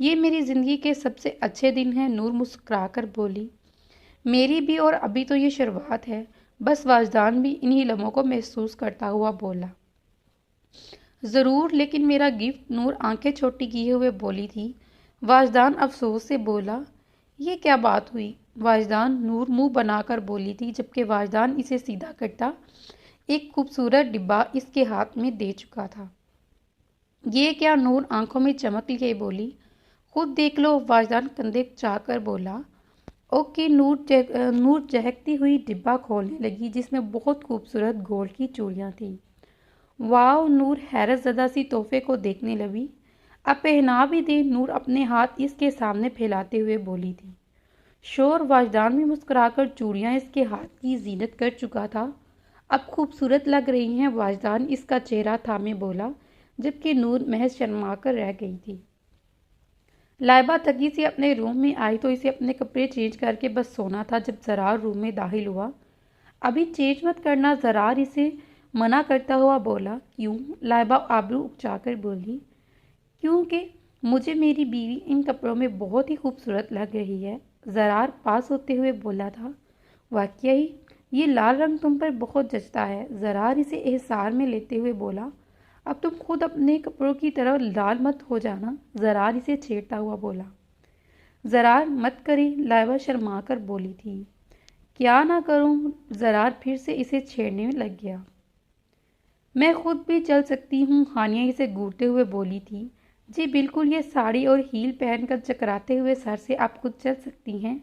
یہ میری زندگی کے سب سے اچھے دن ہیں، نور مسکرا کر بولی۔ میری بھی، اور ابھی تو یہ شروعات ہے، بس واجدان بھی انہی لمحوں کو محسوس کرتا ہوا بولا۔ ضرور، لیکن میرا گفٹ، نور آنکھیں چھوٹی کیے ہوئے بولی تھی۔ واجدان افسوس سے بولا، یہ کیا بات ہوئی؟ واجدان، نور منہ بنا کر بولی تھی، جبکہ واجدان اسے سیدھا کرتا ایک خوبصورت ڈبہ اس کے ہاتھ میں دے چکا تھا۔ یہ کیا؟ نور آنکھوں میں چمک لیے بولی۔ خود دیکھ لو، واجدان کندھے چاہ کر بولا۔ اوکے، نور چہکتی ہوئی ڈبہ کھولنے لگی، جس میں بہت خوبصورت گولڈ کی چوڑیاں تھیں۔ واو! نور حیرت زدہ سی تحفے کو دیکھنے لگی۔ اب پہنا بھی دیں؟ نور اپنے ہاتھ اس کے سامنے پھیلاتے ہوئے بولی تھی۔ شور! واجدان بھی مسکرا کر چوڑیاں اس کے ہاتھ کی زینت کر چکا تھا۔ اب خوبصورت لگ رہی ہیں، واجدان اس کا چہرہ تھامے بولا، جبکہ نور محض شرما کر رہ گئی تھی۔ لائبہ تھکی سی اپنے روم میں آئی تو اسے اپنے کپڑے چینج کر کے بس سونا تھا جب زرار روم میں داخل ہوا۔ ابھی چینج مت کرنا، زرار اسے منع کرتا ہوا بولا۔ کیوں؟ لائبہ آبرو اکچا کر بولی۔ کیونکہ مجھے میری بیوی ان کپڑوں میں بہت ہی خوبصورت لگ رہی ہے، زرار پاس ہوتے ہوئے بولا تھا۔ واقعی یہ لال رنگ تم پر بہت جچتا ہے، زرار اسے احسار میں لیتے ہوئے بولا۔ اب تم خود اپنے کپڑوں کی طرح لال مت ہو جانا، زرار اسے چھیڑتا ہوا بولا۔ زرار مت کرے، لائبہ شرما کر بولی تھی۔ کیا نہ کروں؟ زرار پھر سے اسے چھیڑنے میں لگ گیا۔ میں خود بھی چل سکتی ہوں، ہانیہ اسے گھورتے ہوئے بولی تھی۔ جی بالکل، یہ ساڑی اور ہیل پہن کر چکراتے ہوئے سر سے آپ خود چل سکتی ہیں۔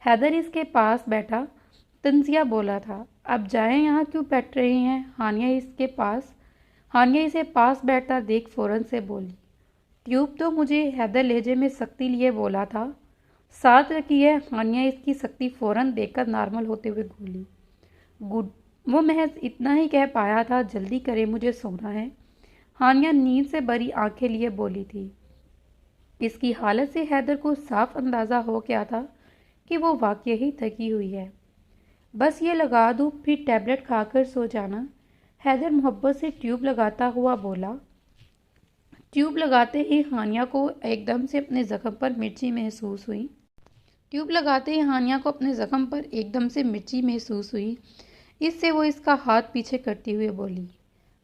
حیدر اس کے پاس بیٹھا تنزیہ بولا تھا۔ اب جائیں، یہاں کیوں بیٹھ رہے ہیں؟ ہانیہ اسے پاس بیٹھتا دیکھ فوراً سے بولی۔ ٹیوب تو مجھے، حیدر لہجے میں سختی لیے بولا تھا۔ ساتھ رکھی ہے، ہانیہ اس کی سختی فوراً دیکھ کر نارمل ہوتے ہوئے بولی۔ گڈ، وہ محض اتنا ہی کہہ پایا تھا، جلدی کرے مجھے سونا ہے۔ ہانیہ نیند سے بھری آنکھیں لیے بولی تھی۔ اس کی حالت سے حیدر کو صاف اندازہ ہو گیا تھا کہ وہ واقعی تھکی ہوئی ہے۔ بس یہ لگا دوں، پھر ٹیبلٹ کھا کر سو جانا، حیدر محبت سے ٹیوب لگاتا ہوا بولا۔ ٹیوب لگاتے ہی ہانیہ کو ایک دم سے اپنے زخم پر مرچی محسوس ہوئی۔ اس سے وہ اس کا ہاتھ پیچھے کرتے ہوئے بولی۔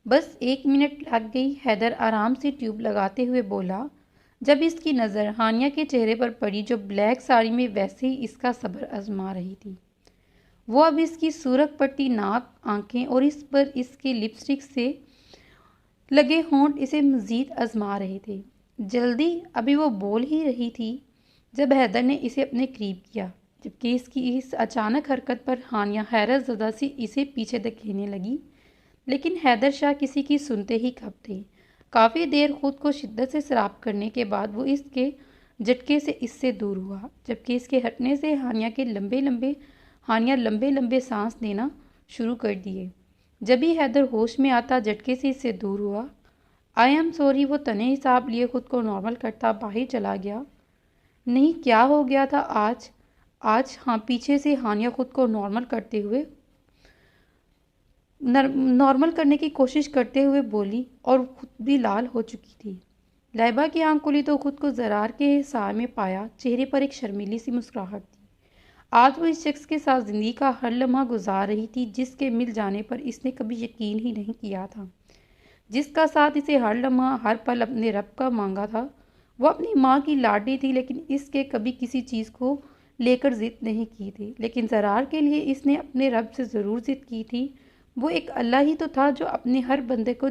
بس 1 منٹ لگ گئی، حیدر آرام سے ٹیوب لگاتے ہوئے بولا، جب اس کی نظر ہانیہ کے چہرے پر پڑی جو بلیک ساڑی میں ویسے ہی اس کا صبر آزما رہی تھی۔ وہ اب اس کی سرخ پٹی ناک، آنکھیں اور اس پر اس کے لپسٹک سے لگے ہونٹ اسے مزید آزما رہے تھے۔ جلدی، ابھی وہ بول ہی رہی تھی جب حیدر نے اسے اپنے قریب کیا، جبکہ اس کی اس اچانک حرکت پر ہانیہ حیرت زدہ سی اسے پیچھے دھکیلنے لگی، لیکن حیدر شاہ کسی کی سنتے ہی کب تھے۔ کافی دیر خود کو شدت سے سراب کرنے کے بعد وہ اس کے جھٹکے سے اس سے دور ہوا، جبکہ اس کے ہٹنے سے ہانیہ لمبے لمبے سانس لینا شروع کر دیے۔ جب ہی حیدر ہوش میں آتا جھٹکے سے اس سے دور ہوا۔ آئی ایم سوری، وہ تنے حساب لیے خود کو نارمل کرتا باہر چلا گیا۔ نہیں، کیا ہو گیا تھا آج؟ ہاں، پیچھے سے ہانیہ خود کو نارمل کرنے کی کوشش کرتے ہوئے بولی، اور خود بھی لال ہو چکی تھی۔ لائبہ کی آنکھ کھلی تو خود کو زرار کے حصار میں پایا، چہرے پر ایک شرمیلی سی مسکراہٹ تھی۔ آج وہ اس شخص کے ساتھ زندگی کا ہر لمحہ گزار رہی تھی جس کے مل جانے پر اس نے کبھی یقین ہی نہیں کیا تھا، جس کا ساتھ اسے ہر لمحہ ہر پل اپنے رب کا مانگا تھا۔ وہ اپنی ماں کی لاڈلی تھی، لیکن اس کے کبھی کسی چیز کو لے کر ضد نہیں کی تھی، لیکن زرار کے لیے اس نے اپنے رب سے ضرور ضد کی تھی۔ وہ ایک اللہ ہی تو تھا جو اپنے ہر بندے کو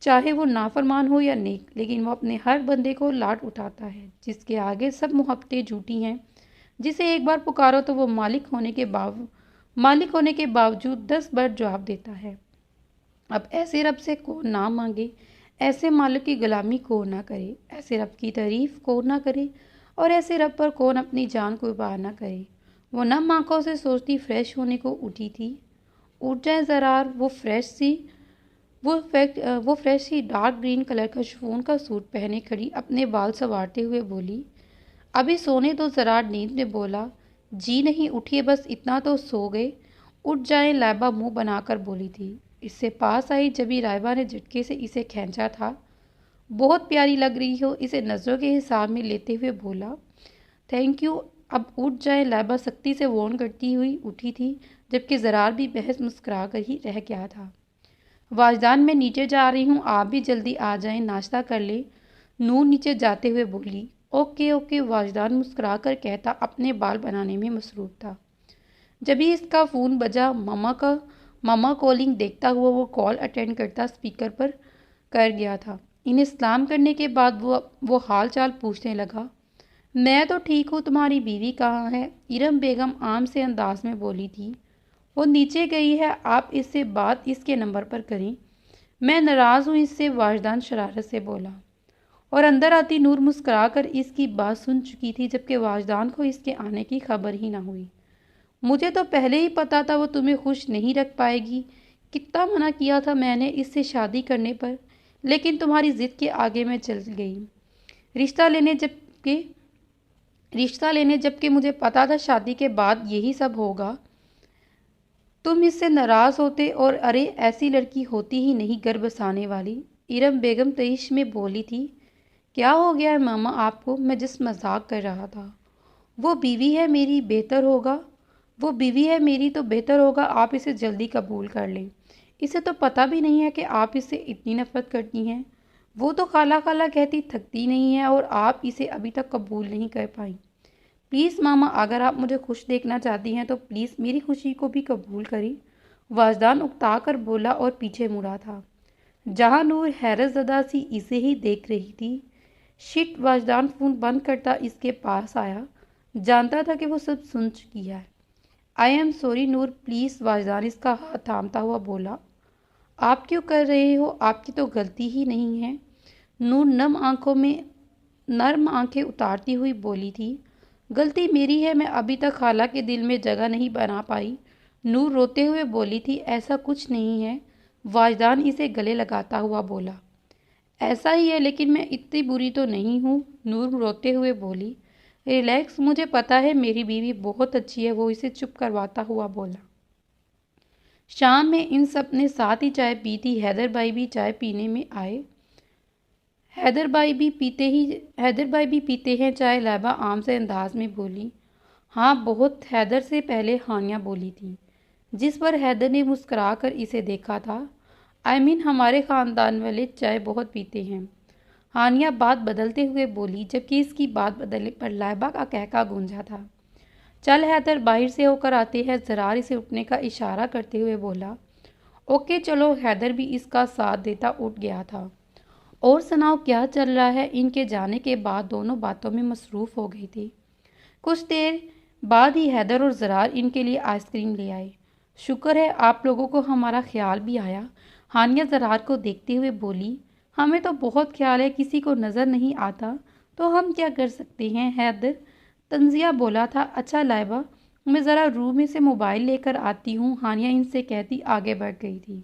چاہے وہ نافرمان ہو یا نیک، لیکن وہ اپنے ہر بندے کو لاڈ اٹھاتا ہے، جس کے آگے سب محبتیں جھوٹی ہیں، جسے ایک بار پکارو تو وہ مالک ہونے کے باوجود 10 بار جواب دیتا ہے۔ اب ایسے رب سے کون نہ مانگے، ایسے مالک کی غلامی کون نہ کرے، ایسے رب کی تعریف کون نہ کرے، اور ایسے رب پر کون اپنی جان قربان نہ کرے۔ وہ نم آنکھوں سے سوچتی فریش ہونے کو اٹھی تھی۔ اٹھ جائیں زرار، وہ فریش سی ڈارک گرین کلر کا شفون کا سوٹ پہنے کھڑی اپنے بال سنوارتے ہوئے بولی۔ ابھی سونے دو، زرار نیند میں بولا۔ جی نہیں، اٹھیے، بس اتنا تو سو گئے۔ اٹھ جائیں، لائبہ منہ بنا کر بولی تھی۔ اس سے پاس آئی جبھی لائبہ نے جھٹکے سے اسے کھینچا تھا۔ بہت پیاری لگ رہی ہو، اسے نظروں کے حساب میں لیتے ہوئے بولا۔ تھینک یو، اب اٹھ جائیں، لائبہ سختی سے وارن کرتی ہوئی اٹھی تھی، جبکہ زرار بھی بحث مسکرا کر ہی رہ گیا تھا۔ واجدان، میں نیچے جا رہی ہوں، آپ بھی جلدی آ جائیں، ناشتہ کر لیں، نور نیچے جاتے ہوئے بولی۔ اوکے اوکے، واجدان مسکرا کر کہتا اپنے بال بنانے میں مصروف تھا۔ جبھی اس کا فون بجا، ماما کالنگ دیکھتا ہوا وہ کال اٹینڈ کرتا اسپیکر پر کر گیا تھا۔ انہیں سلام کرنے کے بعد وہ حال چال پوچھنے لگا۔ میں تو ٹھیک ہوں، تمہاری بیوی کہاں ہے؟ ارم بیگم عام سے انداز میں بولی تھی۔ وہ نیچے گئی ہے، آپ اس سے بات اس کے نمبر پر کریں۔ میں ناراض ہوں اس سے، واجدان شرارت سے بولا، اور اندر آتی نور مسکرا کر اس کی بات سن چکی تھی، جبکہ واجدان کو اس کے آنے کی خبر ہی نہ ہوئی۔ مجھے تو پہلے ہی پتا تھا وہ تمہیں خوش نہیں رکھ پائے گی، کتنا منع کیا تھا میں نے اس سے شادی کرنے پر، لیکن تمہاری ضد کے آگے میں چل گئی۔ رشتہ لینے جبکہ مجھے پتا تھا شادی کے بعد یہی سب ہوگا، تم اس سے ناراض ہوتے، اور ارے ایسی لڑکی ہوتی ہی نہیں گھر بسانے والی۔ ارم بیگم تیش میں بولی تھی۔ کیا ہو گیا ہے ماما آپ کو؟ میں جس مذاق کر رہا تھا۔ وہ بیوی ہے میری تو بہتر ہوگا آپ اسے جلدی قبول کر لیں۔ اسے تو پتہ بھی نہیں ہے کہ آپ اس سے اتنی نفرت کرتی ہیں۔ وہ تو خالہ خالہ کہتی تھکتی نہیں ہے، اور آپ اسے ابھی تک قبول نہیں کر پائیں۔ پلیز ماما، اگر آپ مجھے خوش دیکھنا چاہتی ہیں تو پلیز میری خوشی کو بھی قبول کریں، واجدان اکتا کر بولا اور پیچھے مڑا تھا، جہاں نور حیرت زدہ سی اسے ہی دیکھ رہی تھی۔ شٹ، واجدان فون بند کرتا اس کے پاس آیا، جانتا تھا کہ وہ سب سن چکی ہے۔ I am sorry Noor, please, Wajdan اس کا ہاتھ تھامتا ہوا بولا۔ آپ کیوں کر رہے ہو؟ آپ کی تو غلطی ہی نہیں ہے، نور نرم آنکھیں اتارتی ہوئی بولی تھی۔ غلطی میری ہے، میں ابھی تک خالہ کے دل میں جگہ نہیں بنا پائی، نور روتے ہوئے بولی تھی۔ ایسا کچھ نہیں ہے، واجدان اسے گلے لگاتا ہوا بولا۔ ایسا ہی ہے، لیکن میں اتنی بری تو نہیں ہوں، نور روتے ہوئے بولی۔ ریلیکس، مجھے پتا ہے میری بیوی بہت اچھی ہے، وہ اسے چپ کرواتا ہوا بولا۔ شام میں ان سب نے ساتھ ہی چائے پی تھی، حیدر بھائی بھی چائے پینے میں آئے۔ حیدر بھائی بھی پیتے ہیں چائے، لائبہ عام سے انداز میں بولی۔ ہاں بہت، حیدر سے پہلے ہانیہ بولی تھی، جس پر حیدر نے مسکرا کر اسے دیکھا تھا۔ ہمارے خاندان والے چائے بہت پیتے ہیں، ہانیہ بات بدلتے ہوئے بولی، جبکہ اس کی بات بدلنے پر لائبہ کا کہکا گونجا تھا۔ چل حیدر، باہر سے ہو کر آتے ہیں، زرار اسے اٹھنے کا اشارہ کرتے ہوئے بولا۔ اوکے چلو، حیدر بھی اس کا ساتھ دیتا اٹھ گیا تھا۔ اور سناؤ کیا چل رہا ہے؟ ان کے جانے کے بعد دونوں باتوں میں مصروف ہو گئی تھی۔ کچھ دیر بعد ہی حیدر اور زرار ان کے لیے آئس کریم لے آئے۔ شکر ہے آپ لوگوں کو ہمارا خیال بھی آیا، ہانیہ زرار کو دیکھتے ہوئے بولی۔ ہمیں تو بہت خیال ہے، کسی کو نظر نہیں آتا تو ہم کیا کر سکتے ہیں، حیدر تنزیہ بولا تھا۔ اچھا لائبہ، میں ذرا روم میں سے موبائل لے کر آتی ہوں، ہانیہ ان سے کہتی آگے بڑھ گئی تھی۔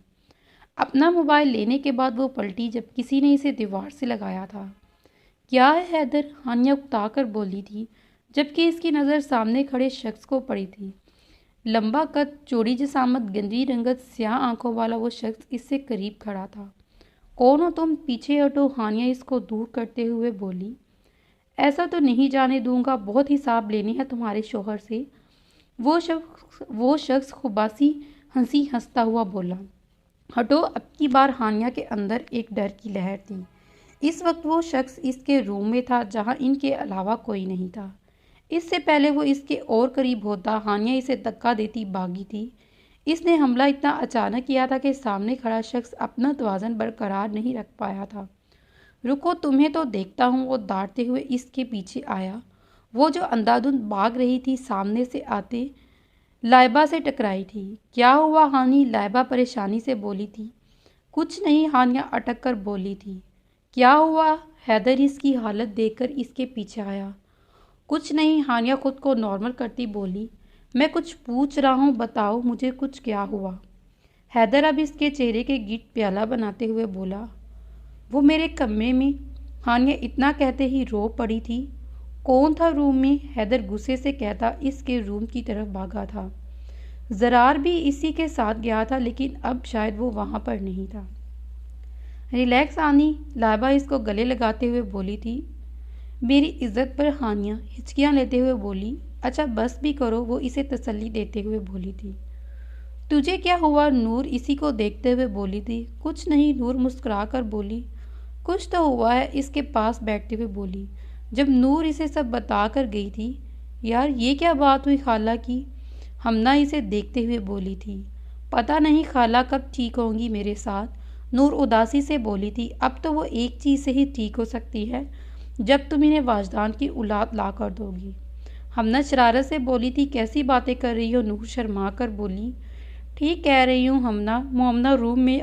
اپنا موبائل لینے کے بعد وہ پلٹی جب کسی نے اسے دیوار سے لگایا تھا۔ کیا ہے حیدر؟ ہانیہ اکتا کر بولی تھی، جبکہ اس کی نظر سامنے کھڑے شخص کو پڑی تھی۔ لمبا قد، چوڑی جسامت، گندی رنگت، سیاہ آنکھوں والا وہ شخص اس سے قریب کھڑا تھا۔ کون ہو تم؟ پیچھے ہٹو، ہانیہ اس کو دور کرتے ہوئے بولی۔ ایسا تو نہیں جانے دوں گا، بہت حساب لینے ہیں تمہارے شوہر سے، وہ شخص خباثی ہنسی ہنستا ہوا بولا۔ ہٹو، اب کی بار ہانیہ کے اندر ایک ڈر کی لہر تھی۔ اس وقت وہ شخص اس کے روم میں تھا، جہاں ان کے علاوہ کوئی نہیں تھا۔ اس سے پہلے وہ اس کے اور قریب ہوتا، ہانیہ اسے دھکا دیتی بھاگی تھی۔ اس نے حملہ اتنا اچانک کیا تھا کہ سامنے کھڑا شخص اپنا توازن برقرار نہیں رکھ پایا تھا۔ رکو، تمہیں تو دیکھتا ہوں، وہ داڑتے ہوئے اس کے پیچھے آیا۔ وہ جو اندھا دھند بھاگ رہی تھی، سامنے سے آتے لائبہ سے ٹکرائی تھی۔ کیا ہوا ہانی؟ لائبہ پریشانی سے بولی تھی۔ کچھ نہیں، ہانیہ اٹک کر بولی تھی۔ کیا ہوا؟ حیدر اس کی حالت دیکھ کر اس کے پیچھے آیا۔ کچھ نہیں، ہانیہ خود کو نارمل کرتی بولی۔ میں کچھ پوچھ رہا ہوں، بتاؤ مجھے کچھ کیا ہوا؟ حیدر اب اس کے چہرے کے گرد پیالہ بناتے ہوئے بولا۔ وہ میرے کمرے میں، ہانیہ اتنا کہتے ہی رو پڑی تھی۔ کون تھا روم میں؟ حیدر غصے سے کہتا اس کے روم کی طرف بھاگا تھا۔ زرار بھی اسی کے ساتھ گیا تھا، لیکن اب شاید وہ وہاں پر نہیں تھا۔ ریلیکس آنی، لائبہ اس کو گلے لگاتے ہوئے بولی تھی۔ میری عزت پر ہانیہ ہچکیاں لیتے ہوئے بولی۔ اچھا بس بھی کرو، وہ اسے تسلی دیتے ہوئے بولی تھی۔ تجھے کیا ہوا؟ نور اسی کو دیکھتے ہوئے بولی تھی۔ کچھ نہیں، نور مسکرا کر بولی۔ کچھ تو ہوا ہے، اس کے پاس بیٹھتے ہوئے بولی۔ جب نور اسے سب بتا کر گئی تھی۔ یار یہ کیا بات ہوئی خالہ کی؟ ہمنا اسے دیکھتے ہوئے بولی تھی۔ پتہ نہیں خالہ کب ٹھیک ہوں گی میرے ساتھ، نور اداسی سے بولی تھی۔ اب تو وہ ایک چیز سے ہی ٹھیک ہو سکتی ہے، جب تم انہیں واجدان کی اولاد لا کر دو گی۔ ہمنا شرارت سے بولی تھی۔ کیسی باتیں کر رہی ہو؟ نور شرما کر بولی۔ ٹھیک کہہ رہی ہوں ہمنا، مومنہ روم میں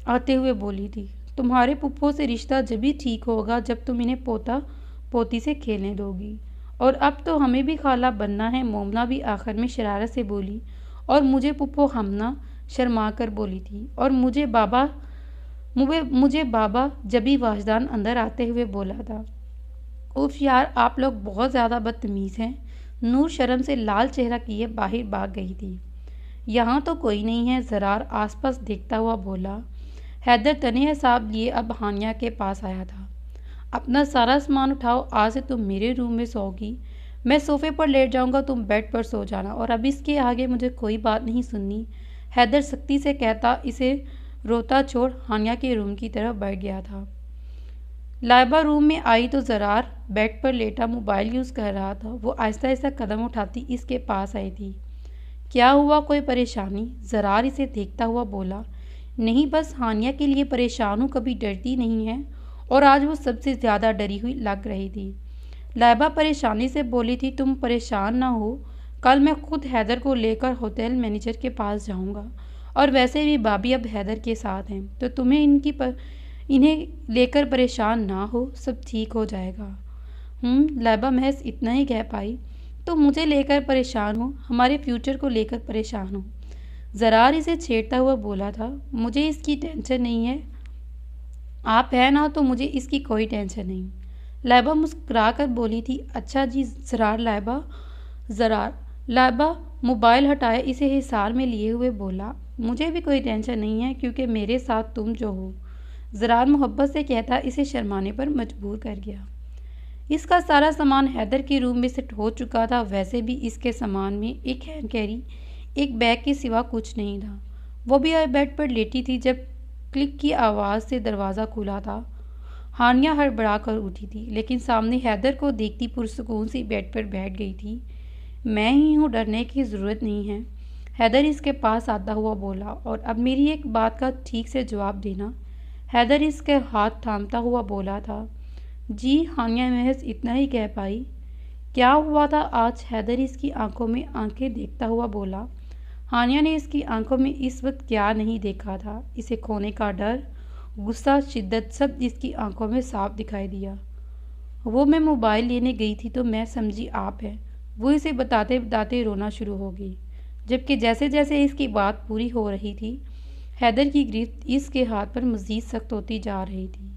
آتے ہوئے بولی تھی۔ تمہارے پپھو سے رشتہ جبھی ٹھیک ہوگا جب تم انہیں پوتا پوتی سے کھیلنے دو گی، اور اب تو ہمیں بھی خالہ بننا ہے، مومنہ بھی آخر میں شرارت سے بولی۔ اور مجھے پپھو، ہمنا شرما کر بولی تھی۔ اور مجھے بابا جبھی واجدان اندر آتے ہوئے بولا تھا۔ اف یار، آپ لوگ بہت زیادہ بدتمیز ہیں۔ نور شرم سے لال چہرہ کیے باہر بھاگ گئی تھی۔ یہاں تو کوئی نہیں ہے، زرار آس پاس دیکھتا ہوا بولا۔ حیدر تنہ حساب لیے اب ہانیہ کے پاس آیا تھا۔ اپنا سارا سامان اٹھاؤ، آج سے تم میرے روم میں سو گی، میں صوفے پر لیٹ جاؤں گا، تم بیڈ پر سو جانا، اور اب اس کے آگے مجھے کوئی بات نہیں سننی، حیدر سختی سے کہتا اسے روتا چھوڑ ہانیہ کے روم کی طرف بڑھ گیا تھا۔ لائبہ روم میں آئی تو زرار بیڈ پر لیٹا موبائل یوز کر رہا تھا۔ وہ آہستہ آہستہ قدم اٹھاتی اس کے پاس آئی تھی۔ کیا ہوا، کوئی پریشانی؟ زرار اسے دیکھتا ہوا بولا۔ نہیں، بس ہانیہ کے لیے پریشان ہوں، کبھی ڈرتی نہیں ہے، اور آج وہ سب سے زیادہ ڈری ہوئی لگ رہی تھی۔ لائبہ پریشانی سے بولی تھی۔ تم پریشان نہ ہو، کل میں خود حیدر کو لے کر ہوٹل مینیجر کے پاس جاؤں گا، اور ویسے بھی بابی اب حیدر کے ساتھ ہیں، تو تمہیں انہیں لے کر پریشان نہ ہو، سب ٹھیک ہو جائے گا۔ لائبہ محض اتنا ہی کہہ پائی۔ تو مجھے لے کر پریشان ہو، ہمارے فیوچر کو لے کر پریشان ہو، زرار اسے چھیڑتا ہوا بولا تھا۔ مجھے اس کی ٹینشن نہیں ہے، آپ ہیں نا، تو مجھے اس کی کوئی ٹینشن نہیں، لائبہ مسکرا کر بولی تھی۔ اچھا جی زرار لائبہ موبائل ہٹائے اسے حصار میں لیے ہوئے بولا۔ مجھے بھی کوئی ٹینشن نہیں ہے، کیونکہ میرے ساتھ تم جو ہو، زرار محبت سے کہتا اسے شرمانے پر مجبور کر گیا۔ اس کا سارا سامان حیدر کے روم میں سیٹ ہو چکا تھا، ویسے بھی اس کے سامان میں ایک ہینڈ کیری، ایک بیگ کے سوا کچھ نہیں تھا۔ وہ بھی بیڈ پر لیٹی تھی جب کلک کی آواز سے دروازہ کھلا تھا۔ ہانیہ ہڑبڑا کر اٹھی تھی، لیکن سامنے حیدر کو دیکھتی پرسکون سی بیڈ پر بیٹھ گئی تھی۔ میں ہی ہوں، ڈرنے کی ضرورت نہیں ہے، حیدر اس کے پاس آتا ہوا بولا۔ اور اب میری ایک بات کا ٹھیک سے جواب دینا، حیدر اس کے ہاتھ تھامتا ہوا بولا تھا۔ جی، ہانیہ محض اتنا ہی کہہ پائی۔ کیا ہوا تھا آج؟ حیدر اس کی آنکھوں میں آنکھیں دیکھتا ہوا بولا۔ ہانیہ نے اس کی آنکھوں میں اس وقت کیا نہیں دیکھا تھا، اسے کھونے کا ڈر، غصہ، شدت، سب اس کی آنکھوں میں صاف دکھائی دیا۔ وہ میں موبائل لینے گئی تھی تو میں سمجھی آپ ہیں، وہ اسے بتاتے بتاتے رونا شروع ہو گئی، جبکہ جیسے جیسے اس کی بات پوری ہو رہی تھی، حیدر کی گرفت اس کے ہاتھ پر مزید سخت ہوتی جا رہی تھی۔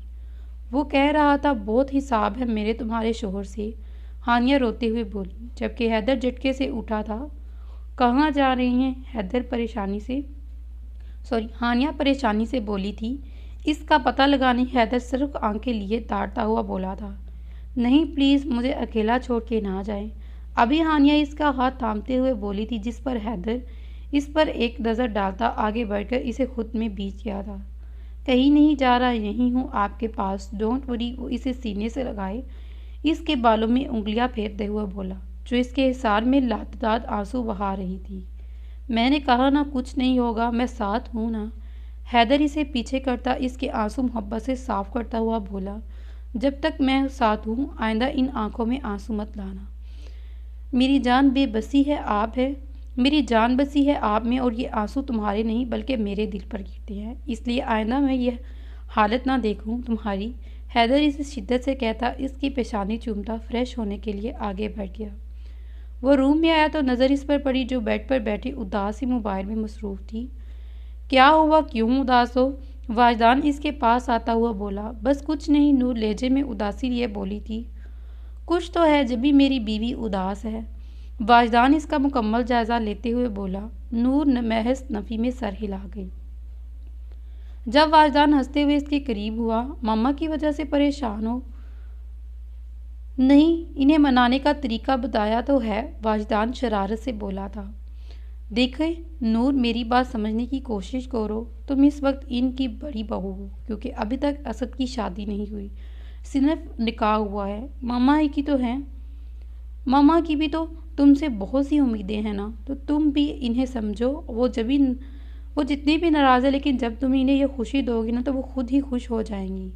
وہ کہہ رہا تھا بہت حساب ہے میرے تمہارے شوہر سے، ہانیہ روتے ہوئے بولی، جبکہ حیدر جھٹکے سے اٹھا تھا۔ کہاں جا رہی ہیں؟ ہانیہ پریشانی سے بولی تھی۔ اس کا پتہ لگانے حیدر صرف آنکھیں لیے تاڑتا ہوا بولا تھا۔ نہیں پلیز، مجھے اکیلا چھوڑ کے نہ جائیں۔ ابھی ہانیہ اس کا ہاتھ تھامتے ہوئے بولی تھی، جس پر حیدر اس پر ایک نظر ڈالتا آگے بڑھ کر اسے خود میں بیچ گیا تھا۔ کہیں نہیں جا رہا، یہیں ہوں آپ کے پاس، ڈونٹ وری۔ وہ اسے سینے سے لگائے اس کے بالوں میں انگلیاں پھیرتے ہوئے بولا، جو اس کے حصار میں لاتعداد آنسو بہا رہی تھی۔ میں نے کہا نا کچھ نہیں ہوگا، میں ساتھ ہوں نا۔ حیدر اسے پیچھے کرتا اس کے آنسو محبت سے صاف کرتا ہوا بولا، جب تک میں ساتھ ہوں آئندہ ان آنکھوں میں آنسو مت لانا۔ میری جان بے بسی ہے آپ ہے، میری جان بسی ہے آپ میں، اور یہ آنسو تمہارے نہیں بلکہ میرے دل پر گرتے ہیں، اس لیے آئندہ میں یہ حالت نہ دیکھوں تمہاری۔ حیدر اسے شدت سے کہتا اس کی پیشانی چومتا فریش ہونے کے لیے آگے بڑھ گیا۔ وہ روم میں آیا تو نظر اس پر پڑی جو بیڈ پر بیٹھی اداس سی موبائل میں مصروف تھی۔ کیا ہوا، کیوں اداس ہو؟ واجدان اس کے پاس آتا ہوا بولا۔ بس کچھ نہیں، نور لہجے میں اداسی لیے بولی تھی۔ کچھ تو ہے جبھی میری بیوی اداس ہے، واجدان اس کا مکمل جائزہ لیتے ہوئے بولا۔ نور محض نفی میں سر ہلا گئی۔ جب واجدان ہنستے ہوئے اس کے قریب ہوا، ماما کی وجہ سے پریشان ہو؟ نہیں، انہیں منانے کا طریقہ بتایا تو ہے، واجدان شرارت سے بولا تھا۔ دیکھیں نور، میری بات سمجھنے کی کوشش کرو، تم اس وقت ان کی بڑی بہو ہو، کیونکہ ابھی تک اسد کی شادی نہیں ہوئی، صرف نکاح ہوا ہے۔ ماما کی تو ہیں، ماما کی بھی تو تم سے بہت سی امیدیں ہیں نا، تو تم بھی انہیں سمجھو۔ وہ جتنی بھی ناراض ہے، لیکن جب تم انہیں یہ خوشی دو گی نا تو وہ خود ہی خوش ہو جائیں گی۔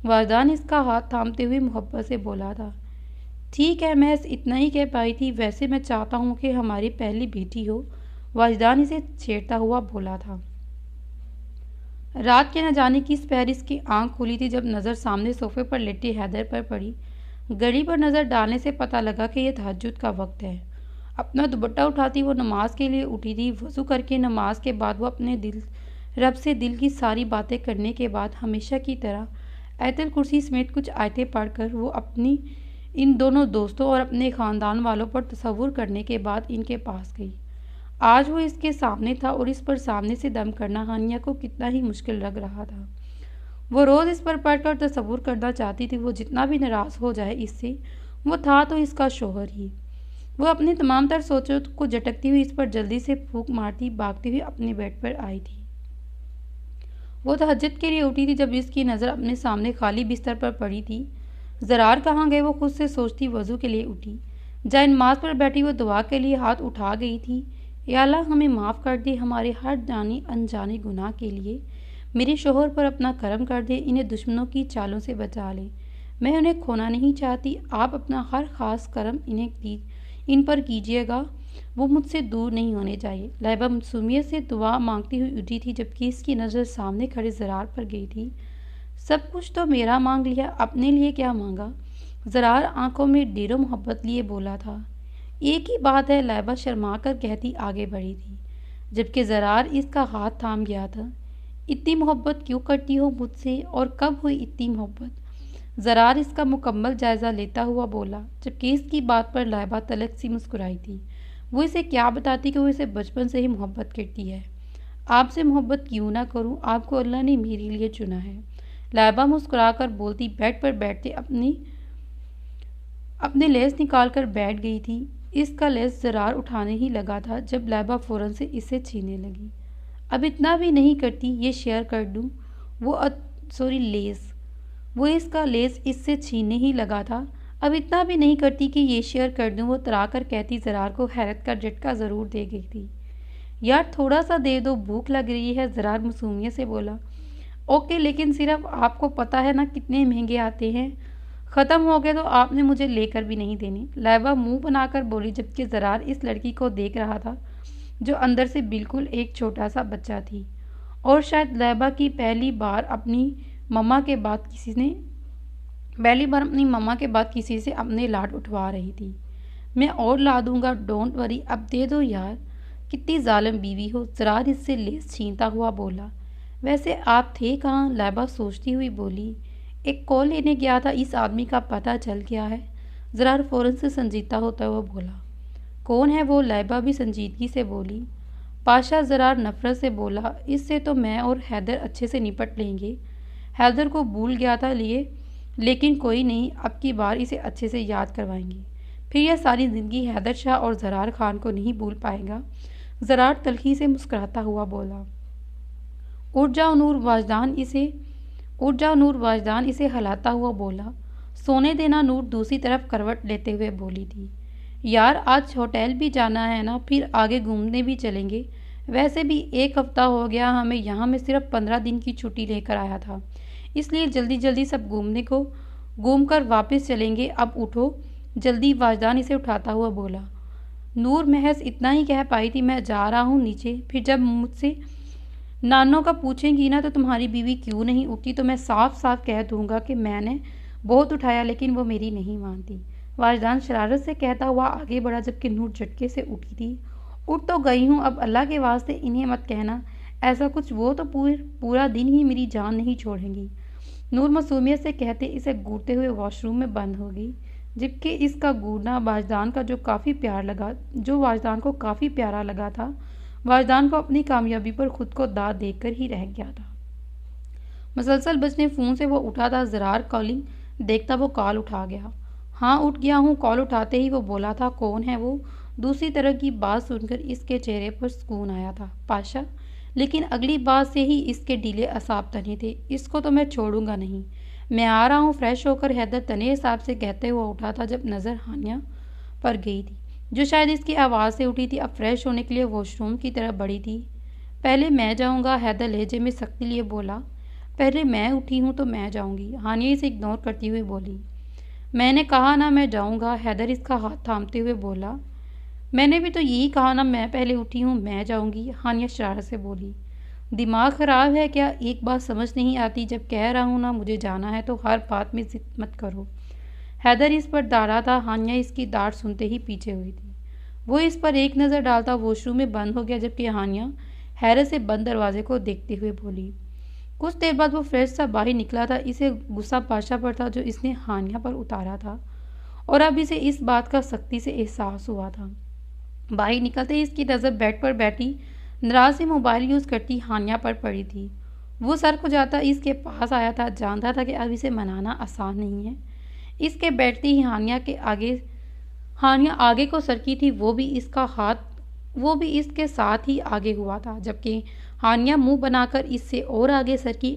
واجدان اس کا ہاتھ تھامتے ہوئے محبت سے بولا تھا۔ ٹھیک ہے، محض اتنا ہی کہہ پائی تھی، ویسے میں چاہتا ہوں کہ ہماری پہلی بیٹی ہو، واجدان اسے چھیڑتا ہوا بولا تھا۔ رات کے نہ جانے کس پہر اس کی آنکھ کھلی تھی جب نظر سامنے صوفے پر لیٹے حیدر پر پڑی۔ گھڑی پر نظر ڈالنے سے پتہ لگا کہ یہ تہجد کا وقت ہے۔ اپنا دوپٹہ اٹھاتی وہ نماز کے لیے اٹھی تھی۔ وضو کر کے نماز کے بعد وہ اپنے رب سے دل کی ساری باتیں کرنے کے بعد ہمیشہ کی طرح آیت الکرسی سمیت کچھ آیتیں پڑھ کر وہ اپنی ان دونوں دوستوں اور اپنے خاندان والوں پر تصور کرنے کے بعد ان کے پاس گئی۔ آج وہ اس کے سامنے تھا اور اس پر سامنے سے دم کرنا ہانیہ کو کتنا ہی مشکل لگ رہا تھا۔ وہ روز اس پر پڑھ کر تصور کرنا چاہتی تھی، وہ جتنا بھی ناراض ہو جائے اس سے، وہ تھا تو اس کا شوہر ہی۔ وہ اپنی تمام تر سوچوں کو جھٹکتی ہوئی اس پر جلدی سے پھونک مارتی بھاگتی ہوئی اپنے بیڈ پر آئی تھی۔ وہ تہجد کے لیے اٹھی تھی جب اس کی نظر اپنے سامنے خالی بستر پر پڑی تھی۔ زرار کہاں گئے وہ خود سے سوچتی وضو کے لیے اٹھی۔ جائے نماز پر بیٹھی وہ دعا کے لیے ہاتھ اٹھا گئی تھی۔ یا اللہ ہمیں معاف کر دے ہمارے ہر جانی انجانے گناہ کے لیے، میرے شوہر پر اپنا کرم کر دے، انہیں دشمنوں کی چالوں سے بچا لے، میں انہیں کھونا نہیں چاہتی، آپ اپنا ہر خاص کرم ان پر کیجیے گا، وہ مجھ سے دور نہیں ہونے چاہیے۔ لائبہ معصومیت سے دعا مانگتی ہوئی اٹھی تھی جبکہ اس کی نظر سامنے کھڑے زرار پر گئی تھی۔ سب کچھ تو میرا مانگ لیا، اپنے لیے کیا مانگا؟ زرار آنکھوں میں ڈیروں محبت لیے بولا تھا۔ ایک ہی بات ہے، لائبہ شرما کر کہتی آگے بڑھی تھی جبکہ زرار اس کا ہاتھ تھام گیا تھا۔ اتنی محبت کیوں کرتی ہو مجھ سے، اور کب ہوئی اتنی محبت؟ زرار اس کا مکمل جائزہ لیتا ہوا بولا جبکہ اس کی بات پر لائبہ تلخ سی مسکرائی تھی۔ وہ اسے کیا بتاتی کہ وہ اسے بچپن سے ہی محبت کرتی ہے۔ آپ سے محبت کیوں نہ کروں، آپ کو اللہ نے میرے لیے چنا ہے، لائبہ مسکرا کر بولتی بیڈ پر بیٹھتے اپنے لیس نکال کر بیٹھ گئی تھی۔ اس کا لیس زرار اٹھانے ہی لگا تھا جب لائبہ فوراً سے اسے چھیننے لگی۔ اب اتنا بھی نہیں کرتی، یہ شیئر کر دوں؟ وہ اس کا لیس اس سے چھیننے ہی لگا تھا۔ اب اتنا بھی نہیں کرتی کہ یہ شیئر کر دوں، وہ ترا کر کہتی زرار کو حیرت کا جھٹکا ضرور دے گئی تھی۔ یار تھوڑا سا دے دو، بھوک لگ رہی ہے، زرار معصومیت سے بولا۔ اوکے، لیکن صرف آپ کو پتہ ہے نا کتنے مہنگے آتے ہیں، ختم ہو گئے تو آپ نے مجھے لے کر بھی نہیں دینے، لائبہ منہ بنا کر بولی جبکہ زرار اس لڑکی کو دیکھ رہا تھا جو اندر سے بالکل ایک چھوٹا سا بچہ تھی، اور شاید لائبہ کی پہلی بار اپنی مما کے بعد کسی سے اپنے لاڈ اٹھوا رہی تھی۔ میں اور لا دوں گا، ڈونٹ وری، اب دے دو یار، کتنی ظالم بیوی ہو، زرار اس سے لیس چھینتا ہوا بولا۔ ویسے آپ تھے کہاں؟ لائبہ سوچتی ہوئی بولی۔ ایک کال لینے گیا تھا، اس آدمی کا پتہ چل گیا ہے، زرار فوراً سے سنجیدہ ہوتا ہوا بولا۔ کون ہے وہ؟ لائبہ بھی سنجیدگی سے بولی۔ پاشا، زرار نفرت سے بولا، اس سے تو میں اور حیدر اچھے سے نپٹ لیں گے، حیدر کو بھول گیا تھا لیکن کوئی نہیں، اب کی بار اسے اچھے سے یاد کروائیں گے، پھر یہ ساری زندگی حیدر شاہ اور زرار خان کو نہیں بھول پائے گا، زرار تلخی سے مسکراتا ہوا بولا۔ اٹھ جاؤ نور، واجدان اسے ہلاتا ہوا بولا۔ سونے دینا، نور دوسری طرف کروٹ لیتے ہوئے بولی تھی۔ یار آج ہوٹل بھی جانا ہے نا، پھر آگے گھومنے بھی چلیں گے، ویسے بھی ایک ہفتہ ہو گیا ہمیں یہاں، میں صرف 15 دن کی چھٹی لے کر آیا تھا، اس لیے جلدی سب گھوم کر واپس چلیں گے، اب اٹھو جلدی، واجدان اسے اٹھاتا ہوا بولا۔ نور محض اتنا ہی کہہ پائی تھی، میں جا رہا ہوں نیچے، پھر جب مجھ سے نانوں کا پوچھیں گی نا تو تمہاری بیوی کیوں نہیں اٹھتی تو میں صاف کہہ دوں گا کہ میں نے بہت اٹھایا لیکن وہ میری نہیں مانتی، واجدان شرارت سے کہتا ہوا آگے بڑھا جبکہ نور جھٹکے سے اٹھی تھی۔ اٹھ تو گئی ہوں، اب اللہ کے واسطے انہیں مت کہنا ایسا کچھ، وہ تو پورا دن ہی میری جان نہیں چھوڑیں گی، نور معصومیت سے کہتے اسے گھورتے ہوئے واش روم میں بند ہو گئی، جبکہ اس کا گھورنا واجدان کو کافی پیارا لگا تھا، واجدان کو اپنی کامیابی پر خود کو داد دے کر ہی رہ گیا تھا۔ مسلسل بجنے فون سے وہ اٹھا تھا، زرار کالنگ دیکھتا وہ کال اٹھا گیا۔ ہاں اٹھ گیا ہوں، کال اٹھاتے ہی وہ بولا تھا، کون ہے وہ؟ دوسری طرح کی بات سن کر اس کے چہرے پر سکون آیا تھا، پاشا۔ لیکن اگلی بات سے ہی اس کے ڈھیلے اعصاب تنے تھے، اس کو تو میں چھوڑوں گا نہیں، میں آ رہا ہوں فریش ہو کر، حیدر تنے حساب سے کہتے ہوا اٹھا تھا جب نظر ہانیہ پر گئی تھی جو شاید اس کی آواز سے اٹھی تھی، اب فریش ہونے کے لیے واش روم کی طرف بڑھی تھی۔ پہلے میں جاؤں گا، حیدر لہجے میں سختی لیے بولا۔ پہلے میں اٹھی ہوں تو میں جاؤں گی، ہانیہ اسے اگنور کرتی ہوئے بولی۔ میں نے کہا نا میں جاؤں گا، حیدر اس کا ہاتھ تھامتے ہوئے بولا۔ میں نے بھی تو یہی کہا نا، میں پہلے اٹھی ہوں، میں جاؤں گی، ہانیہ شرارت سے بولی۔ دماغ خراب ہے کیا؟ ایک بات سمجھ نہیں آتی، جب کہہ رہا ہوں نا مجھے جانا ہے تو ہر بات میں ضد مت کرو۔ حیدر اس پر ڈالا تھا، ہانیہ اس کی ڈانٹ سنتے ہی پیچھے ہوئی تھی۔ وہ اس پر ایک نظر ڈالتا واش روم میں بند ہو گیا، جبکہ ہانیہ حیرت سے بند دروازے کو دیکھتے ہوئے بولی۔ کچھ دیر بعد وہ فریش سا باہر نکلا تھا، اسے غصہ پاشا پر تھا جو اس نے ہانیہ پر اتارا تھا، اور اب اسے اس بات کا سختی سے احساس ہوا تھا۔ باہر نکلتے ہی اس کی نظر بیڈ پر بیٹھی ناراض سے موبائل یوز کرتی ہانیہ پر پڑی تھی۔ وہ سر کو جاتا اس کے پاس آیا تھا، جانتا تھا کہ اب اسے منانا آسان نہیں ہے۔ اس کے بیٹھتے ہی ہانیہ آگے کو سرکی تھی، وہ بھی اس کے ساتھ ہی آگے ہوا تھا، جبکہ ہانیہ منہ بنا کر اس سے اور آگے سرکی۔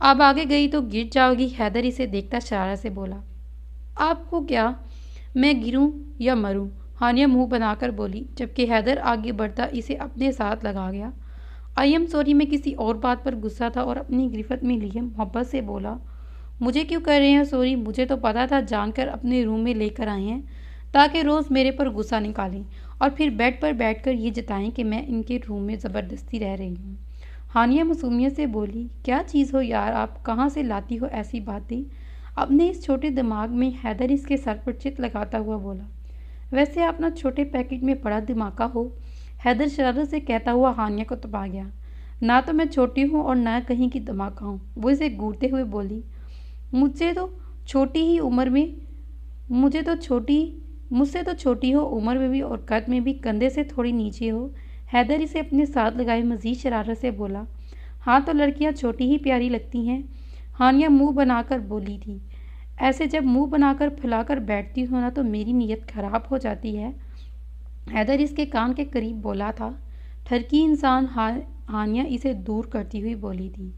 اب آگے گئی تو گر جاؤ گی، حیدر اسے دیکھتا شرارت سے بولا۔ آپ کو کیا، میں گروں یا مروں؟ ہانیہ منہ بنا کر بولی، جبکہ حیدر آگے بڑھتا اسے اپنے ساتھ لگا گیا۔ آئی ایم سوری، میں کسی اور بات پر غصہ تھا اور اپنی گرفت میں لیے محبت سے بولا۔ مجھے کیوں کر رہے ہیں سوری؟ مجھے تو پتا تھا جان کر اپنے روم میں لے کر آئے ہیں تاکہ روز میرے پر غصہ نکالیں اور پھر بیڈ پر بیٹھ کر یہ جتائیں کہ میں ان کے روم میں زبردستی رہ رہی ہوں۔ ہانیہ معصومیت سے بولی، کیا چیز ہو یار آپ، کہاں سے لاتی ہو ایسی باتیں اپنے اس چھوٹے دماغ میں؟ حیدر اس کے سر پر چت لگاتا ہوا بولا۔ ویسے آپ نہ چھوٹے پیکٹ میں بڑا دھماکہ ہو، حیدر شرارت سے کہتا ہوا ہانیہ کو تپا گیا۔ نہ تو میں چھوٹی ہوں اور نہ کہیں کی دھماکہ ہوں، وہ اسے گھورتے ہوئے بولی۔ مجھ سے تو چھوٹی ہو عمر میں بھی اور قد میں بھی، کندھے سے تھوڑی نیچے ہو، حیدر اسے اپنے ساتھ لگائے مزید شرارت سے بولا۔ ہاں تو لڑکیاں چھوٹی ہی پیاری لگتی ہیں، ہانیہ منہ بنا کر بولی تھی۔ ایسے جب منہ بنا کر پھلا کر بیٹھتی ہو نا تو میری نیت خراب ہو جاتی ہے، حیدر اس کے کان کے قریب بولا تھا۔ ٹھرکی انسان، ہانیہ اسے دور کرتی ہوئی بولی تھی۔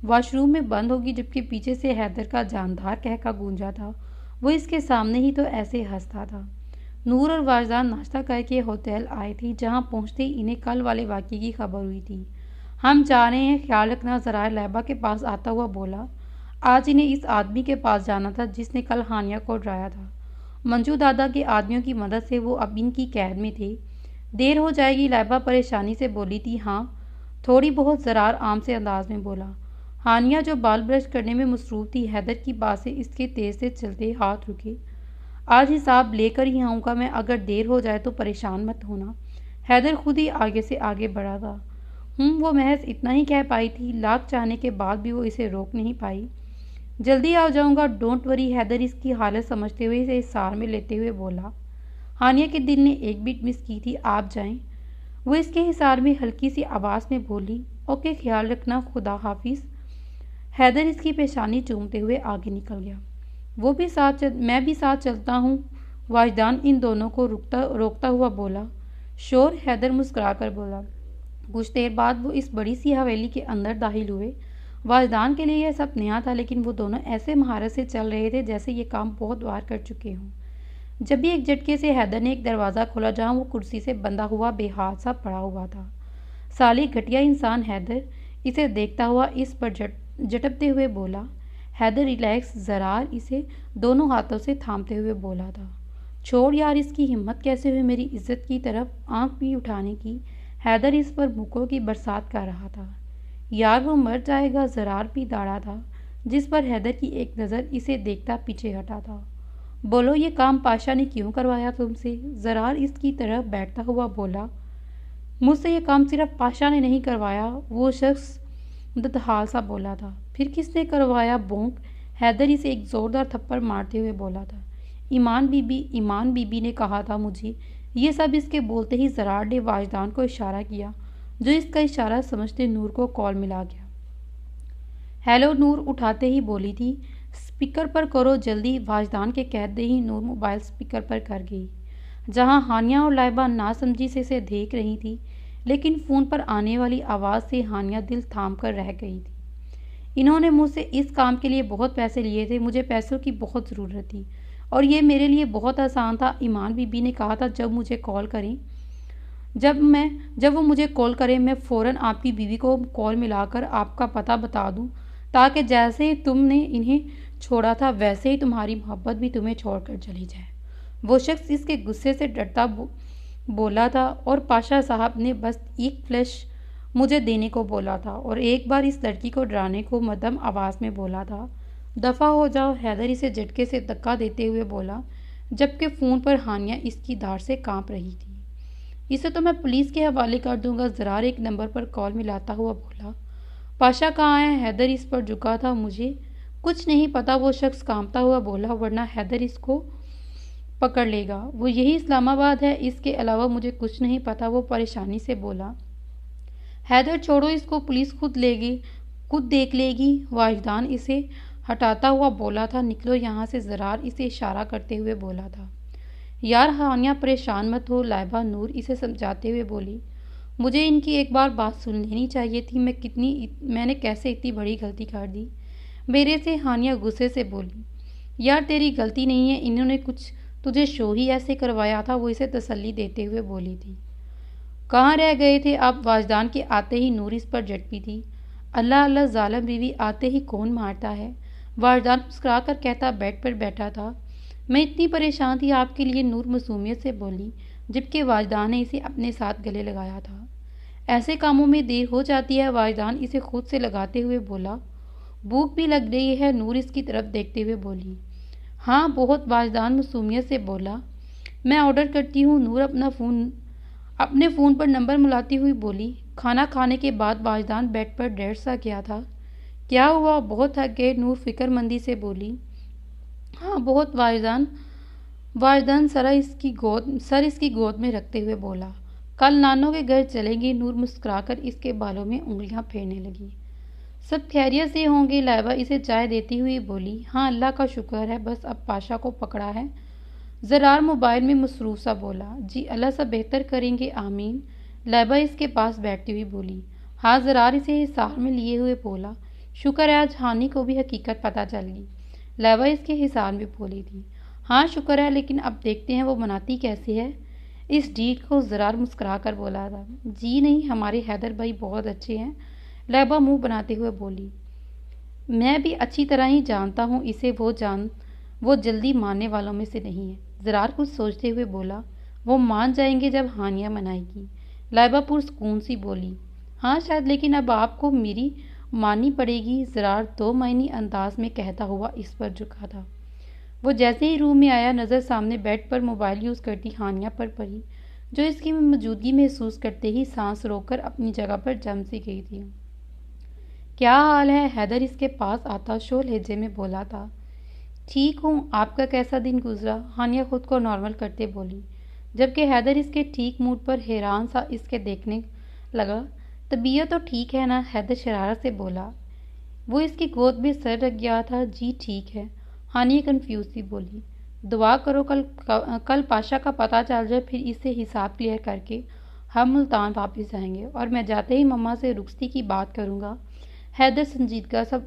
واش روم میں بند ہوگی، جبکہ پیچھے سے حیدر کا جاندار کہکا گونجا تھا، وہ اس کے سامنے ہی تو ایسے ہنستا تھا۔ نور اور واجدان ناشتہ کر کے ہوٹل آئے تھے، جہاں پہنچتے ہی انہیں کل والے واقعے کی خبر ہوئی تھی۔ ہم جا رہے ہیں، خیال رکھنا، زرار لہبہ کے پاس آتا ہوا بولا۔ آج انہیں اس آدمی کے پاس جانا تھا جس نے کل ہانیہ کو ڈرایا تھا۔ منجو دادا کے آدمیوں کی مدد سے وہ اب ان کی قید میں تھے۔ دیر ہو جائے گی، لہبہ پریشانی سے بولی تھی۔ ہاں تھوڑی بہت، زرار عام سے انداز میں بولا۔ ہانیہ جو بال برش کرنے میں مصروف تھی، حیدر کی بات سے اس کے تیز سے چلتے ہاتھ رکے۔ آج حساب لے کر ہی آؤں گا میں، اگر دیر ہو جائے تو پریشان مت ہونا۔ حیدر خود ہی آگے سے آگے بڑھا تھا۔ وہ محض اتنا ہی کہہ پائی تھی، لاکھ چاہنے کے بعد بھی وہ اسے روک نہیں پائی۔ جلدی آ جاؤں گا، ڈونٹ وری، حیدر اس کی حالت سمجھتے ہوئے اسے احسار میں لیتے ہوئے بولا۔ ہانیہ کے دل نے ایک بیٹ مس کی تھی، آپ جائیں، وہ اس کے احسار میں ہلکی سی آواز میں بولی۔ اوکے، خیال رکھنا، خدا حافظ۔ حیدر اس کی پیشانی چومتے ہوئے آگے نکل گیا۔ میں بھی ساتھ چلتا ہوں، واجدان ان دونوں کو روکتا ہوا بولا۔ شور، حیدر مسکرا کر بولا۔ کچھ دیر بعد وہ اس بڑی سی حویلی کے اندر داخل ہوئے۔ واجدان کے لیے یہ سب نیا تھا، لیکن وہ دونوں ایسے مہارت سے چل رہے تھے جیسے یہ کام بہت بار کر چکے ہوں۔ جب بھی ایک جھٹکے سے حیدر نے ایک دروازہ کھولا جہاں وہ کرسی سے بندھا ہوا بے ہاتھ سا پڑا ہوا تھا۔ سالے گھٹیا انسان، حیدر اسے دیکھتا ہوا اس پر جھٹکتے ہوئے بولا۔ حیدر ریلیکس، زرار اسے دونوں ہاتھوں سے تھامتے ہوئے بولا تھا۔ چھوڑ یار، اس کی ہمت کیسے ہوئی میری عزت کی طرف آنکھ بھی اٹھانے کی؟ حیدر اس پر مکروں کی برسات کر رہا تھا۔ یار وہ مر جائے گا، زرار بھی داڑھا تھا، جس پر حیدر کی ایک نظر اسے دیکھتا پیچھے ہٹا تھا۔ بولو یہ کام پاشا نے کیوں کروایا تم سے؟ زرار اس کی طرف بیٹھتا ہوا بولا۔ مجھ سے یہ کام صرف پاشا نے نہیں کروایا، وہ شخص مدحال سا بولا تھا۔ پھر کس نے کروایا بونک؟ حیدر اسے ایک زوردار تھپڑ مارتے ہوئے بولا تھا۔ ایمان بی بی نے کہا تھا مجھے۔ یہ سب اس کے بولتے ہی زرار نے واجدان کو اشارہ کیا، جو اس کا اشارہ سمجھتے نور کو کال ملا گیا۔ ہیلو نور اٹھاتے ہی بولی تھی۔ اسپیکر پر کرو جلدی، واجدان کے کہتے ہی نور موبائل اسپیکر پر کر گئی۔ جہاں ہانیہ اور لائبہ ناسمجھی سے اسے دیکھ رہی تھی، لیکن فون پر آنے والی آواز سے ہانیہ دل تھام کر رہ گئی تھی۔ انہوں نے مجھ سے اس کام کے لیے بہت پیسے لیے تھے، مجھے پیسوں کی بہت ضرورت تھی اور یہ میرے لیے بہت آسان تھا۔ ایمان بی بی نے کہا تھا جب وہ مجھے کال کریں میں فوراً آپ کی بیوی کو کال ملا کر آپ کا پتہ بتا دوں، تاکہ جیسے تم نے انہیں چھوڑا تھا ویسے ہی تمہاری محبت بھی تمہیں چھوڑ کر چلی جائے۔ وہ شخص اس کے غصے سے ڈرتا بولا تھا اور پاشا صاحب نے بس ایک فلیش مجھے دینے کو بولا تھا اور ایک بار اس لڑکی کو ڈرانے کو مدھم آواز میں بولا تھا۔ دفع ہو جاؤ، حیدر اسے جھٹکے سے دھکا دیتے ہوئے بولا، جبکہ فون پر ہانیہ اس کی داڑھ سے کانپ رہی تھی۔ اسے تو میں پولیس کے حوالے کر دوں گا، زرار ایک نمبر پر کال ملاتا ہوا بولا۔ پاشا کہاں ہے؟ حیدر اس پر جھکا تھا۔ مجھے کچھ نہیں پتا، وہ شخص کانپتا ہوا بولا، ورنہ حیدر اس کو پکڑ لے گا۔ وہ یہی اسلام آباد ہے، اس کے علاوہ مجھے کچھ نہیں پتا، وہ پریشانی سے بولا۔ حیدر چھوڑو اس کو، پولیس خود دیکھ لے گی۔ واجدان اسے ہٹاتا ہوا بولا تھا، نکلو یہاں سے۔ زرار اسے اشارہ کرتے ہوئے بولا تھا۔ یار ہانیہ پریشان مت ہو، لائبہ نور اسے سمجھاتے ہوئے بولی۔ مجھے ان کی ایک بار بات سن لینی چاہیے تھی، میں نے کیسے اتنی بڑی غلطی کر دی میرے سے؟ ہانیہ غصے سے بولی۔ یار تیری غلطی نہیں ہے، انہوں نے کچھ تجھے شو ہی ایسے کروایا تھا، وہ اسے تسلی دیتے ہوئے بولی تھی۔ کہاں رہ گئے تھے آپ؟ واجدان کے آتے ہی نور اس پر جھٹکی تھی۔ اللہ اللہ، ظالم بیوی آتے ہی کون مارتا ہے؟ واجدان مسکرا کر کہتا بیڈ پر بیٹھا تھا۔ میں اتنی پریشان تھی آپ کے لیے، نور معصومیت سے بولی، جبکہ واجدان نے اسے اپنے ساتھ گلے لگایا تھا۔ ایسے کاموں میں دیر ہو جاتی ہے، واجدان اسے خود سے لگاتے ہوئے بولا۔ بھوک بھی لگ رہی ہے، نور اس کی طرف دیکھتے ہوئے بولی۔ ہاں بہت، واجدان معصومیت سے بولا۔ میں آرڈر کرتی ہوں، نور اپنے فون پر نمبر ملاتی ہوئی بولی۔ کھانا کھانے کے بعد واجدان بیڈ پر لیٹ سا گیا تھا۔ کیا ہوا؟ بہت تھک گئے؟ نور فکر مندی سے بولی۔ ہاں بہت، واجدان سر اس کی گود میں رکھتے ہوئے بولا۔ کل نانوں کے گھر چلیں گے؟ نور مسکرا کر اس کے بالوں میں انگلیاں پھیرنے لگی۔ سب خیریت سے ہوں گے؟ لائبہ اسے چائے دیتی ہوئی بولی۔ ہاں اللہ کا شکر ہے، بس اب پاشا کو پکڑا ہے۔ زرار موبائل میں مصروف سا بولا۔ جی اللہ سب بہتر کریں گے، آمین، لائبہ اس کے پاس بیٹھتی ہوئی بولی۔ ہاں زرار اسے حصار میں لیے ہوئے بولا۔ شکر ہے آج ہانی کو بھی حقیقت پتہ چل گئی، لائبہ اس کے حصار میں بولی تھی۔ ہاں شکر ہے، لیکن اب دیکھتے ہیں وہ مناتی کیسے ہے اس ڈیٹ کو؟ زرار مسکرا کر بولا تھا۔ جی نہیں، ہمارے حیدر بھائی بہت اچھے ہیں، لائبہ منہ بناتے ہوئے بولی۔ میں بھی اچھی طرح ہی جانتا ہوں اسے، وہ جلدی ماننے والوں میں سے نہیں ہے۔ زرار کچھ سوچتے ہوئے بولا۔ وہ مان جائیں گے جب ہانیہ منائے گی، لائبہ پرسکون سی بولی۔ ہاں شاید، لیکن اب آپ کو میری ماننی پڑے گی، زرار دو معنی انداز میں کہتا ہوا اس پر جھکا تھا۔ وہ جیسے ہی روم میں آیا، نظر سامنے بیڈ پر موبائل یوز کرتی ہانیہ پر پڑی، جو اس کی موجودگی محسوس کرتے ہی سانس روک کر اپنی جگہ پر جم سی گئی تھی۔ کیا حال ہے؟ حیدر اس کے پاس آتا شو لہجے میں بولا تھا۔ ٹھیک ہوں، آپ کا کیسا دن گزرا؟ ہانیہ خود کو نارمل کرتے بولی، جبکہ حیدر اس کے ٹھیک موڈ پر حیران سا اس کے دیکھنے لگا۔ طبیعت تو ٹھیک ہے نا؟ حیدر شرارت سے بولا۔ وہ اس کی گود میں سر رکھ گیا تھا۔ جی ٹھیک ہے، ہانیہ کنفیوز سی بولی۔ دعا کرو کل پاشا کا پتہ چل جائے، پھر اس سے حساب کلیئر کر کے ہم ملتان واپس آئیں گے، اور میں جاتے ہی مما سے رخصتی کی بات کروں گا۔ حیدر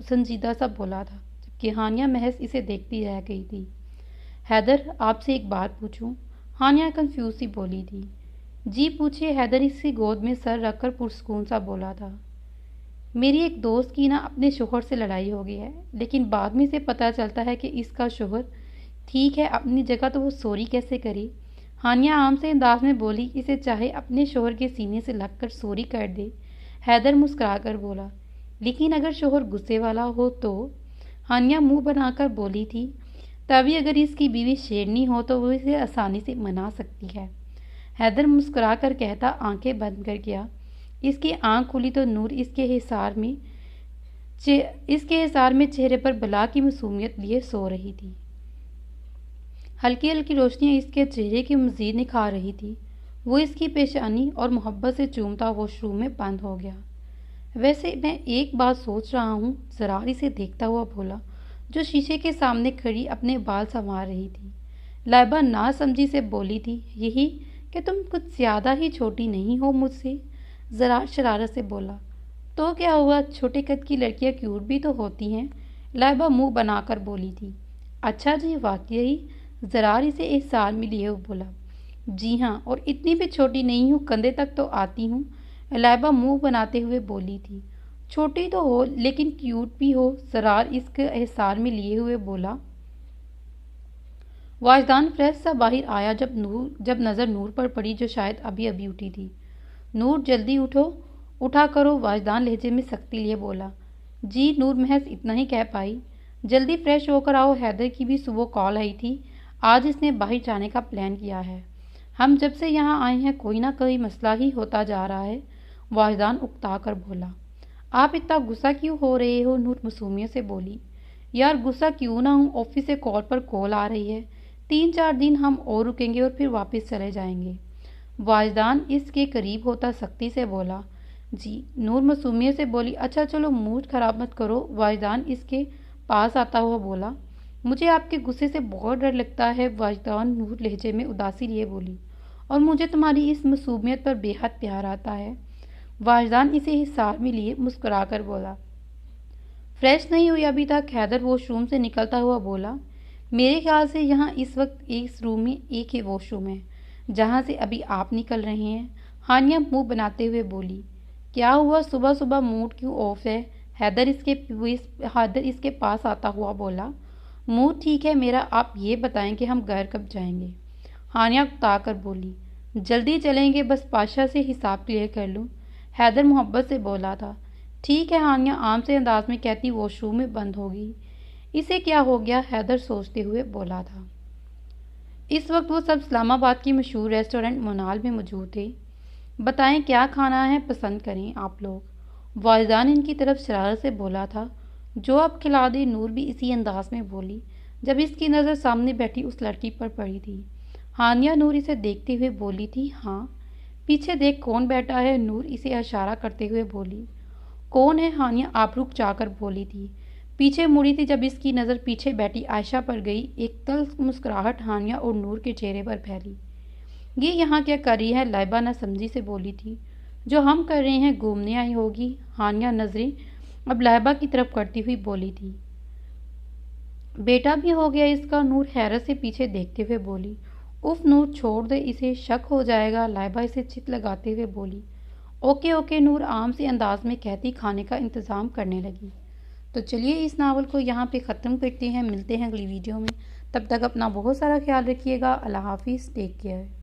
سنجیدہ سا بولا تھا، جبکہ ہانیہ محض اسے دیکھتی رہ گئی تھی۔ حیدر آپ سے ایک بات پوچھوں؟ ہانیہ کنفیوز سی بولی تھی۔ جی پوچھے، حیدر اس کی گود میں سر رکھ کر پرسکون سا بولا تھا۔ میری ایک دوست کی اپنے شوہر سے لڑائی ہو گئی ہے، لیکن بعد میں سے پتہ چلتا ہے کہ اس کا شوہر ٹھیک ہے اپنی جگہ، تو وہ سوری کیسے کرے؟ ہانیہ عام سے انداز میں بولی۔ اسے چاہے اپنے شوہر کے سینے سے لگ کر سوری کر دے، حیدر مسکرا کر بولا، لیکن اگر شوہر غصے والا ہو تو؟ ہانیہ منہ بنا کر بولی تھی، تبھی اگر اس کی بیوی شیرنی ہو تو وہ اسے آسانی سے منا سکتی ہے۔ حیدر مسکرا کر کہتا آنکھیں بند کر گیا۔ اس کی آنکھ کھلی تو نور اس کے حصار میں چہرے پر بلا کی معصومیت لیے سو رہی تھی۔ ہلکی ہلکی روشنیاں اس کے چہرے کی مزید نکھار رہی تھی۔ وہ اس کی پیشانی اور محبت سے چومتا واش روم میں بند ہو گیا۔ ویسے میں ایک بات سوچ رہا ہوں، زرار اسے دیکھتا ہوا بولا، جو شیشے کے سامنے کھڑی اپنے بال سنوار رہی تھی۔ لائبہ نا سمجھی سے بولی تھی، یہی کہ تم کچھ زیادہ ہی چھوٹی نہیں ہو مجھ سے؟ زرار شرارت سے بولا، تو کیا ہوا، چھوٹے قد کی لڑکیاں کیوٹ بھی تو ہوتی ہیں۔ لائبہ منہ بنا کر بولی تھی۔ اچھا جی، واقعی؟ زرار اسے احسان میں لیے بولا، جی ہاں، اور اتنی بھی چھوٹی نہیں ہوں، کندھے تک تو آتی ہوں۔ لائبہ منہ بناتے ہوئے بولی تھی، چھوٹی تو ہو لیکن کیوٹ بھی ہو۔ زرار اس کے احسان میں لیے ہوئے بولا۔ واجدان فریش سا باہر آیا جب نظر نور پر پڑی، جو شاید ابھی ابھی اٹھی تھی۔ نور جلدی اٹھا کرو، واجدان لہجے میں سختی لیے بولا۔ جی، نور محض اتنا ہی کہہ پائی۔ جلدی فریش ہو کر آؤ، حیدر کی بھی صبح کال آئی تھی، آج اس نے باہر جانے کا پلان کیا ہے۔ ہم جب سے یہاں آئے ہیں کوئی نہ کوئی مسئلہ ہی ہوتا جا رہا ہے، واجدان اکتا کر بولا۔ آپ اتنا غصہ کیوں ہو رہے ہو؟ نور معصومیت سے بولی۔ یار غصہ کیوں نہ ہوں، آفس سے کال پر کال آ رہی ہے، 3-4 دن ہم اور رکیں گے اور پھر واپس چلے جائیں گے۔ واجدان اس کے قریب ہوتا سختی سے بولا۔ جی، نور معصومیت سے بولی۔ اچھا چلو، موڈ خراب مت کرو، واجدان اس کے پاس آتا ہوا بولا۔ مجھے آپ کے غصے سے بہت ڈر لگتا ہے، واجدان نور لہجے میں اداسی لیے بولی، اور مجھے تمہاری اس معصومیت پر بے حد پیار آتا ہے۔ واجدان اسے احسان میں لیے مسکرا کر بولا۔ فریش نہیں ہوئی ابھی تک؟ حیدر واش روم سے نکلتا ہوا بولا۔ میرے خیال سے یہاں اس وقت اس روم میں ایک ہی واش روم ہے جہاں سے ابھی آپ نکل رہے ہیں، ہانیہ منہ بناتے ہوئے بولی۔ کیا ہوا، صبح صبح موڈ کیوں آف ہے؟ حیدر اس کے پاس آتا ہوا بولا۔ موڈ ٹھیک ہے میرا، آپ یہ بتائیں کہ ہم گھر کب جائیں گے؟ ہانیہ اکتا کر بولی۔ جلدی چلیں گے، بس بادشاہ سے حساب کلیئر کر لوں، حیدر محبت سے بولا تھا۔ ٹھیک ہے، ہانیہ عام سے انداز میں کہتی واش روم میں بند ہوگی۔ اسے کیا ہو گیا، حیدر سوچتے ہوئے بولا تھا۔ اس وقت وہ سب اسلام آباد کی مشہور ریسٹورنٹ مونال میں موجود تھے۔ بتائیں کیا کھانا ہے، پسند کریں آپ لوگ، واجدان ان کی طرف شرارت سے بولا تھا۔ جو اب کھلا دے، نور بھی اسی انداز میں بولی جب اس کی نظر سامنے بیٹھی اس لڑکی پر پڑی تھی۔ ہانیہ نور اسے دیکھتے ہوئے بولی تھی، ہاں پیچھے دیکھ کون بیٹھا ہے، نور اسے اشارہ کرتے ہوئے بولی۔ کون ہے؟ ہانیہ آپ رک جا کر بولی تھی، پیچھے مڑی تھی جب اس کی نظر پیچھے بیٹھی عائشہ پر گئی۔ ایک تلخ مسکراہٹ ہانیہ اور نور کے چہرے پر پھیلی۔ یہ یہاں کیا کر رہی ہے؟ لائبہ نہ سمجھی سے بولی تھی۔ جو ہم کر رہے ہیں، گھومنے آئی ہوگی۔ ہانیہ نظریں اب لائبہ کی طرف کرتی ہوئی بولی تھی۔ بیٹا بھی ہو گیا اس کا؟ نور حیرت سے پیچھے دیکھتے ہوئے بولی۔ اف نور چھوڑ دے، اسے شک ہو جائے گا، لائبہ اسے چت لگاتے ہوئے بولی۔ اوکے اوکے، نور عام سے انداز میں کہتی کھانے کا انتظام کرنے لگی۔ تو چلیے اس ناول کو یہاں پہ ختم کرتے ہیں، ملتے ہیں اگلی ویڈیو میں، تب تک اپنا بہت سارا خیال رکھیے گا۔ اللہ حافظ، ٹیک کیئر۔